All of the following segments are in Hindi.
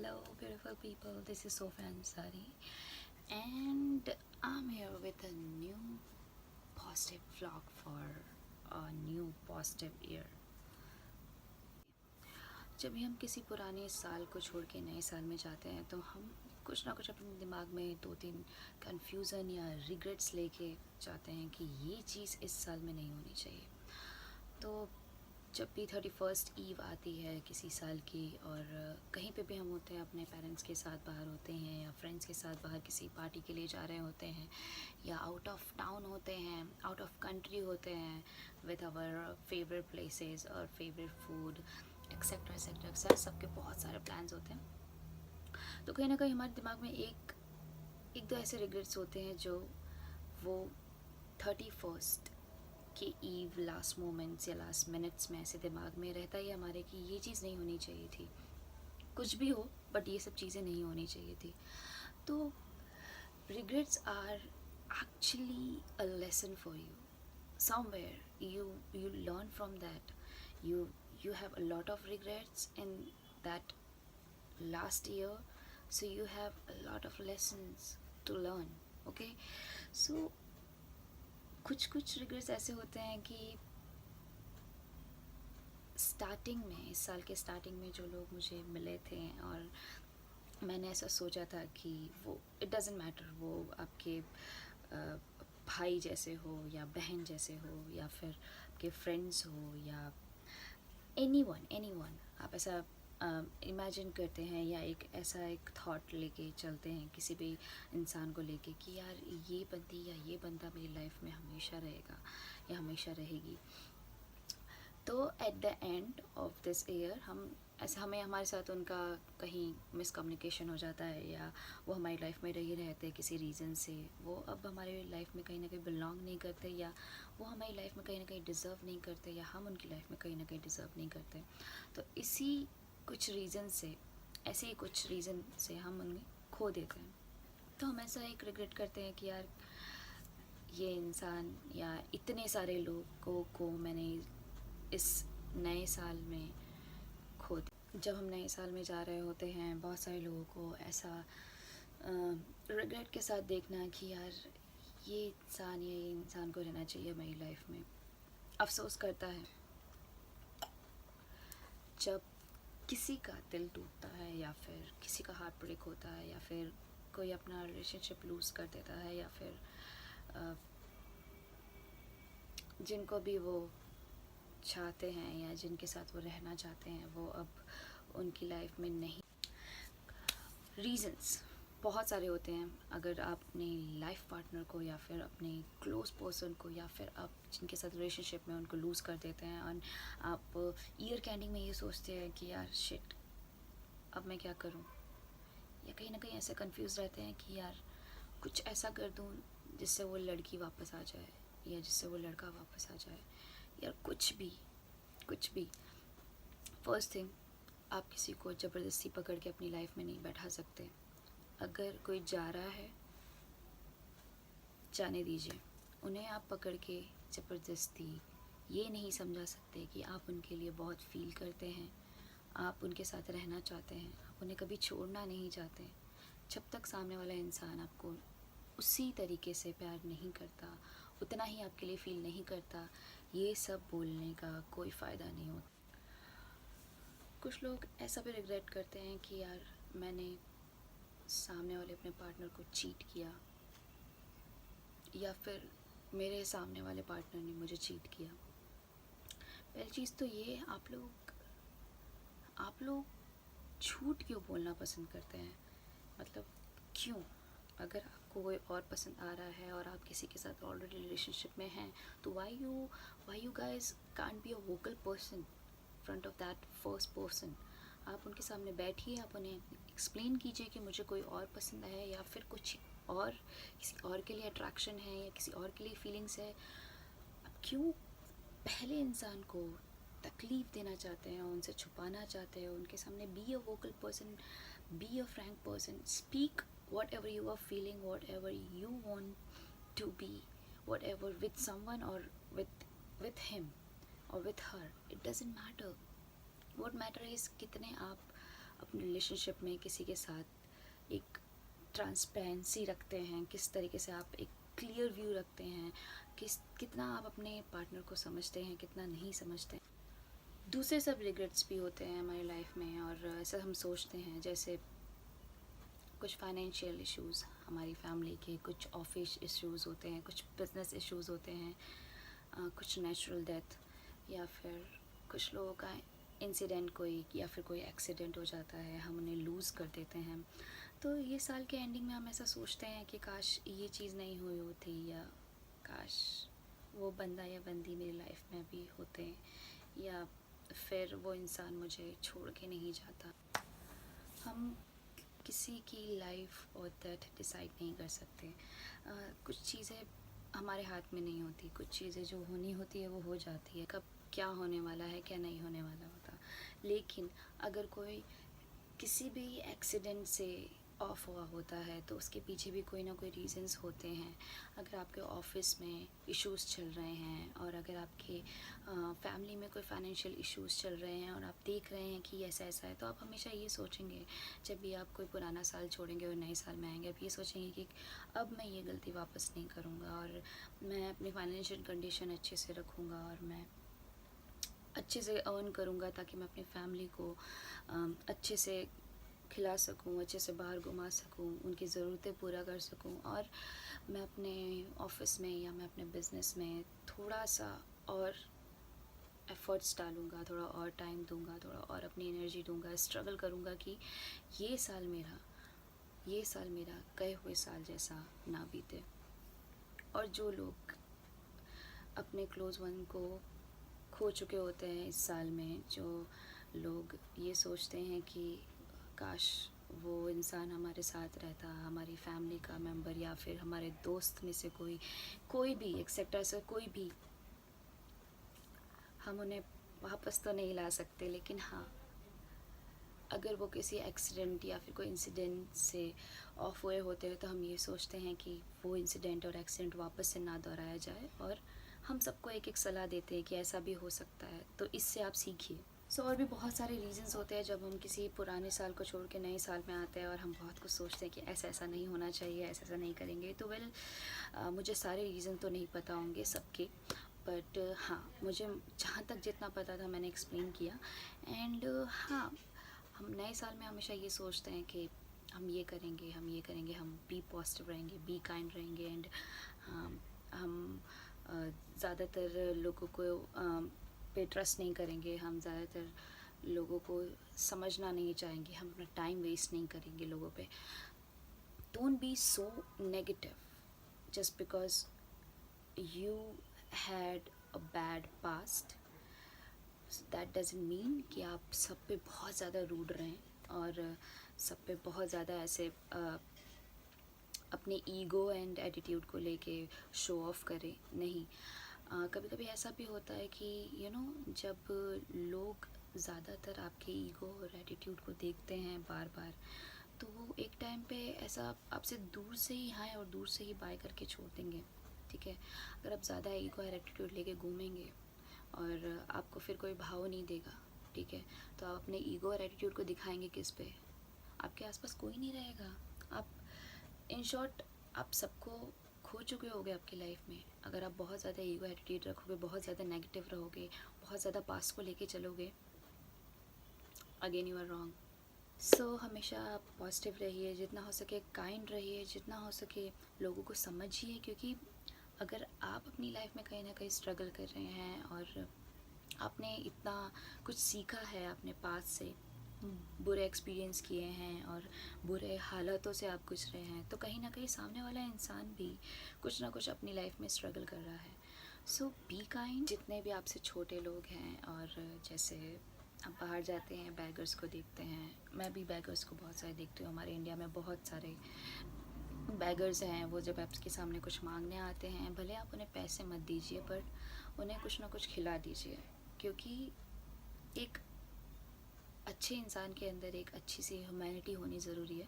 Hello, beautiful people. This is Sofa Ansari, and I'm here with a new positive vlog for a new positive year. जब भी हम किसी पुराने साल को छोड़ के नए साल में जाते हैं तो हम कुछ ना कुछ अपने दिमाग में 2-3 कन्फ्यूज़न या रिग्रेट्स लेके जाते हैं कि ये चीज़ इस साल में नहीं होनी चाहिए। तो जब भी 31st ईव आती है किसी साल की और कहीं पे भी हम होते हैं, अपने पेरेंट्स के साथ बाहर होते हैं या फ्रेंड्स के साथ बाहर किसी पार्टी के लिए जा रहे होते हैं या आउट ऑफ टाउन होते हैं, आउट ऑफ कंट्री होते हैं विद आवर फेवरेट प्लेसेस और favourite food etcetera etcetera etcetera, सबके बहुत सारे प्लान्स होते हैं। तो कहीं ना कहीं हमारे दिमाग में एक एक दो ऐसे रिग्रेट्स होते हैं जो वो 31st कि ईव लास्ट मोमेंट्स या लास्ट मिनट्स में ऐसे दिमाग में रहता ही हमारे कि ये चीज़ नहीं होनी चाहिए थी, कुछ भी हो बट ये सब चीज़ें नहीं होनी चाहिए थी। तो regrets are actually a lesson for you, somewhere you learn from that. You have a lot of regrets in that last year, so you have a lot of lessons to learn. Okay, so कुछ रिग्रेट्स ऐसे होते हैं कि स्टार्टिंग में, इस साल के स्टार्टिंग में जो लोग मुझे मिले थे और मैंने ऐसा सोचा था कि वो इट डज़न्ट मैटर, वो आपके भाई जैसे हो या बहन जैसे हो या फिर आपके फ्रेंड्स हो या एनी वन आप ऐसा इमेजिन करते हैं या एक ऐसा एक थॉट लेके चलते हैं किसी भी इंसान को लेके कि यार ये बंदी या ये बंदा मेरी लाइफ में हमेशा रहेगा या हमेशा रहेगी। तो at the end of this year हमें हमारे साथ उनका कहीं मिसकम्युनिकेशन हो जाता है या वो हमारी लाइफ में रही रहते किसी रीज़न से, वो अब हमारी लाइफ में कहीं ना कहीं बिलोंग नहीं करते या वो हमारी लाइफ में कहीं ना कहीं डिज़र्व नहीं करते या हम उनकी लाइफ में कहीं ना कहीं डिज़र्व नहीं करते। तो इसी कुछ रीज़न से, ऐसे ही कुछ रीज़न से हम उन्हें खो देते हैं। तो हम ऐसा एक रिग्रेट करते हैं कि यार ये इंसान या इतने सारे लोगों को मैंने इस नए साल में खो दिया। जब हम नए साल में जा रहे होते हैं बहुत सारे लोगों को ऐसा रिग्रेट के साथ देखना कि यार ये इंसान को रहना चाहिए मेरी लाइफ में। अफसोस करता है जब किसी का दिल टूटता है या फिर किसी का हार्ट ब्रेक होता है या फिर कोई अपना रिलेशनशिप लूज़ कर देता है या फिर जिनको भी वो चाहते हैं या जिनके साथ वो रहना चाहते हैं वो अब उनकी लाइफ में नहीं। रीज़न्स बहुत सारे होते हैं। अगर आप अपने लाइफ पार्टनर को या फिर अपने क्लोज पर्सन को या फिर आप जिनके साथ रिलेशनशिप में उनको लूज़ कर देते हैं और आप ईयर के एंडिंग में ये सोचते हैं कि यार शिट, अब मैं क्या करूं, या कहीं ना कहीं ऐसे कंफ्यूज रहते हैं कि यार कुछ ऐसा कर दूं जिससे वो लड़की वापस आ जाए या जिससे वो लड़का वापस आ जाए, यार कुछ भी। फर्स्ट थिंग, आप किसी को ज़बरदस्ती पकड़ के अपनी लाइफ में नहीं बैठा सकते। अगर कोई जा रहा है जाने दीजिए, उन्हें आप पकड़ के ज़बरदस्ती ये नहीं समझा सकते कि आप उनके लिए बहुत फील करते हैं, आप उनके साथ रहना चाहते हैं, आप उन्हें कभी छोड़ना नहीं चाहते। जब तक सामने वाला इंसान आपको उसी तरीके से प्यार नहीं करता, उतना ही आपके लिए फ़ील नहीं करता, ये सब बोलने का कोई फ़ायदा नहीं होता। कुछ लोग ऐसा भी रिग्रेट करते हैं कि यार मैंने सामने वाले अपने पार्टनर को चीट किया या फिर मेरे सामने वाले पार्टनर ने मुझे चीट किया। पहली चीज़ तो ये, आप लोग झूठ क्यों बोलना पसंद करते हैं? मतलब क्यों? अगर आपको कोई और पसंद आ रहा है और आप किसी के साथ ऑलरेडी रिलेशनशिप में हैं तो why you guys can't be a vocal person front of that first person. आप उनके सामने बैठिए, आप उन्हें एक्सप्लेन कीजिए कि मुझे कोई और पसंद है या फिर कुछ और, किसी और के लिए अट्रैक्शन है या किसी और के लिए फीलिंग्स है। आप क्यों पहले इंसान को तकलीफ़ देना चाहते हैं, उनसे छुपाना चाहते हैं? उनके सामने be a vocal person, be a Frank person, speak whatever you are feeling, whatever you want to be, whatever with someone or with him or with her, it doesn't matter. What matter is कितने आप अपने रिलेशनशिप में किसी के साथ एक ट्रांसपेरेंसी रखते हैं, किस तरीके से आप एक क्लियर व्यू रखते हैं, कितना आप अपने पार्टनर को समझते हैं, कितना नहीं समझते। दूसरे सब रिग्रेट्स भी होते हैं हमारी लाइफ में, और ऐसा हम सोचते हैं जैसे कुछ फाइनेंशियल इश्यूज़ हमारी फैमिली के, कुछ ऑफिस इश्यूज़ होते हैं, कुछ बिजनेस इश्यूज़ होते हैं, कुछ नेचुरल डेथ, या फिर कुछ लोगों का इंसिडेंट कोई, या फिर कोई एक्सीडेंट हो जाता है, हम उन्हें लूज़ कर देते हैं। तो ये साल के एंडिंग में हम ऐसा सोचते हैं कि काश ये चीज़ नहीं हुई होती, या काश वो बंदा या बंदी मेरी लाइफ में भी होते, या फिर वो इंसान मुझे छोड़ के नहीं जाता। हम किसी की लाइफ और डेथ डिसाइड नहीं कर सकते। कुछ चीज़ें हमारे हाथ में नहीं होती, कुछ चीज़ें जो होनी होती है वो हो जाती है। कब क्या होने वाला है, क्या नहीं होने वाला होता। लेकिन अगर कोई किसी भी एक्सीडेंट से ऑफ हुआ होता है तो उसके पीछे भी कोई ना कोई रीज़न्स होते हैं। अगर आपके ऑफिस में इश्यूज़ चल रहे हैं, और अगर आपके फैमिली में कोई फाइनेंशियल इश्यूज़ चल रहे हैं, और आप देख रहे हैं कि ऐसा ऐसा है, तो आप हमेशा ये सोचेंगे, जब भी आप कोई पुराना साल छोड़ेंगे और नए साल में आएंगे, आप ये सोचेंगे कि अब मैं ये गलती वापस नहीं करूँगा, और मैं अपनी फाइनेंशियल कंडीशन अच्छे से रखूँगा, और मैं अच्छे से अर्न करूँगा ताकि मैं अपनी फैमिली को अच्छे से खिला सकूँ, अच्छे से बाहर घुमा सकूँ, उनकी ज़रूरतें पूरा कर सकूँ, और मैं अपने ऑफिस में या मैं अपने बिज़नेस में थोड़ा सा और एफ़र्ट्स डालूँगा, थोड़ा और टाइम दूँगा, थोड़ा और अपनी एनर्जी दूँगा, स्ट्रगल करूँगा कि ये साल मेरा गए हुए साल जैसा ना बीते। और जो लोग अपने क्लोज़ वन को खो चुके होते हैं इस साल में, जो लोग ये सोचते हैं कि काश वो इंसान हमारे साथ रहता, हमारी फैमिली का मेंबर, या फिर हमारे दोस्त में से कोई भी एक्सेट्रा से कोई भी, हम उन्हें वापस तो नहीं ला सकते, लेकिन हाँ, अगर वो किसी एक्सीडेंट या फिर कोई इंसिडेंट से ऑफ हुए होते हैं तो हम ये सोचते हैं कि वो इंसिडेंट और एक्सीडेंट वापस से ना दोहराया जाए, और हम सबको एक एक सलाह देते हैं कि ऐसा भी हो सकता है, तो इससे आप सीखिए। और भी बहुत सारे रीज़न्स होते हैं जब हम किसी पुराने साल को छोड़ के नए साल में आते हैं, और हम बहुत कुछ सोचते हैं कि ऐसा ऐसा नहीं होना चाहिए, ऐसा ऐसा नहीं करेंगे। तो मुझे सारे रीज़न तो नहीं पता होंगे सबके, बट हाँ, मुझे जहाँ तक जितना पता था मैंने एक्सप्लेन किया। एंड हाँ, हम नए साल में हमेशा ये सोचते हैं कि हम ये करेंगे, हम बी पॉजिटिव रहेंगे, बी काइंड रहेंगे, एंड हम ज़्यादातर लोगों को पे ट्रस्ट नहीं करेंगे, हम ज़्यादातर लोगों को समझना नहीं चाहेंगे, हम अपना टाइम वेस्ट नहीं करेंगे लोगों पे। Don't be so negative just because you had a bad past. That doesn't mean कि आप सब पे बहुत ज़्यादा रूड रहें, और सब पे बहुत ज़्यादा ऐसे अपने ईगो एंड एटीट्यूड को लेके शो ऑफ करें। नहीं, कभी कभी ऐसा भी होता है कि जब लोग ज़्यादातर आपके ईगो और एटीट्यूड को देखते हैं बार बार, तो वो एक टाइम पे ऐसा आपसे दूर से ही हाय और दूर से ही बाय करके छोड़ देंगे। ठीक है, अगर आप ज़्यादा ईगो और एटीट्यूड लेके घूमेंगे और आपको फिर कोई भाव नहीं देगा, ठीक है, तो आप अपने ईगो और एटीट्यूड को दिखाएंगे किस पे? आपके आसपास कोई नहीं रहेगा। आप, इन शॉर्ट, आप सबको खो चुके होगे आपकी लाइफ में। अगर आप बहुत ज़्यादा ईगो एटीट्यूड रखोगे, बहुत ज़्यादा नेगेटिव रहोगे, बहुत ज़्यादा पास्ट को लेके चलोगे, अगेन यू आर रॉन्ग। सो हमेशा आप पॉजिटिव रहिए, जितना हो सके काइंड रहिए, जितना हो सके लोगों को समझिए, क्योंकि अगर आप अपनी लाइफ में कहीं ना कहीं स्ट्रगल कर रहे हैं और आपने इतना कुछ सीखा है अपने पास से, बुरे एक्सपीरियंस किए हैं और बुरे हालातों से आप गुजरे हैं, तो कहीं ना कहीं सामने वाला इंसान भी कुछ ना कुछ अपनी लाइफ में स्ट्रगल कर रहा है। सो बी काइंड। जितने भी आपसे छोटे लोग हैं, और जैसे आप बाहर जाते हैं, बैगर्स को देखते हैं, मैं भी बैगर्स को बहुत सारे देखती हूँ। हमारे इंडिया में बहुत सारे बैगर्स हैं। वो जब आपके सामने कुछ मांगने आते हैं, भले आप उन्हें पैसे मत दीजिए, बट उन्हें कुछ ना कुछ खिला दीजिए, क्योंकि एक अच्छे इंसान के अंदर एक अच्छी सी ह्यूमैनिटी होनी ज़रूरी है।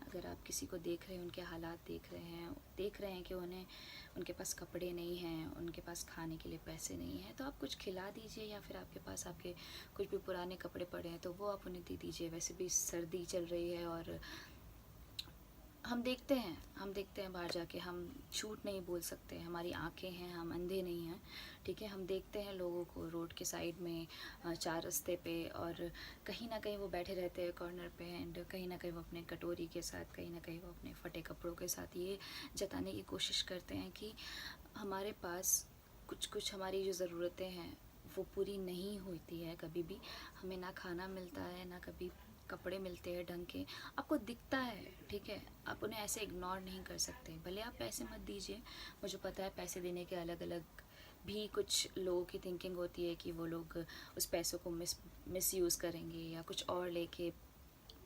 अगर आप किसी को देख रहे हैं, उनके हालात देख रहे हैं कि उनके पास कपड़े नहीं हैं, उनके पास खाने के लिए पैसे नहीं हैं, तो आप कुछ खिला दीजिए, या फिर आपके पास आपके कुछ भी पुराने कपड़े पड़े हैं तो वो आप उन्हें दे दीजिए। वैसे भी सर्दी चल रही है और हम देखते हैं बाहर जाके, हम झूठ नहीं बोल सकते, हमारी आँखें हैं, हम अंधे नहीं हैं, ठीक है। हम देखते हैं लोगों को रोड के साइड में, चार रास्ते पे, और कहीं ना कहीं वो बैठे रहते हैं कॉर्नर पे, एंड कहीं ना कहीं वो अपने कटोरी के साथ, कहीं ना कहीं वो अपने फटे कपड़ों के साथ ये जताने की कोशिश करते हैं कि हमारे पास कुछ हमारी जो ज़रूरतें हैं वो पूरी नहीं होती है कभी भी। हमें ना खाना मिलता है, ना कभी कपड़े मिलते हैं ढंग के। आपको दिखता है, ठीक है, आप उन्हें ऐसे इग्नोर नहीं कर सकते। भले आप पैसे मत दीजिए, मुझे पता है पैसे देने के अलग अलग भी कुछ लोगों की थिंकिंग होती है कि वो लोग उस पैसों को मिस यूज़ करेंगे या कुछ और लेके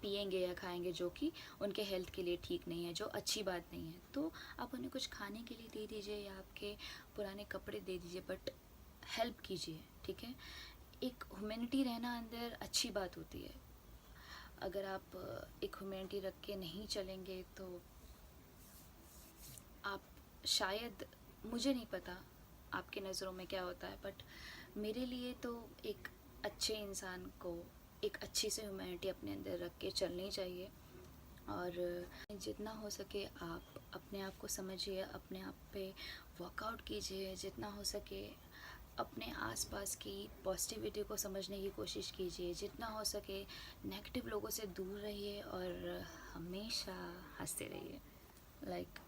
पिएंगे या खाएंगे जो कि उनके हेल्थ के लिए ठीक नहीं है, जो अच्छी बात नहीं है। तो आप उन्हें कुछ खाने के लिए दे दीजिए या आपके पुराने कपड़े दे दीजिए, बट हेल्प कीजिए, ठीक है। एक ह्यूमैनिटी रहना अंदर अच्छी बात होती है। अगर आप एक ह्यूमैनिटी रख के नहीं चलेंगे तो आप शायद, मुझे नहीं पता आपके नज़रों में क्या होता है, बट मेरे लिए तो एक अच्छे इंसान को एक अच्छी सी ह्यूमैनिटी अपने अंदर रख के चलनी चाहिए। और जितना हो सके आप अपने आप को समझिए, अपने आप पे वर्कआउट कीजिए, जितना हो सके अपने आसपास की पॉजिटिविटी को समझने की कोशिश कीजिए, जितना हो सके नेगेटिव लोगों से दूर रहिए और हमेशा हंसते रहिए। लाइक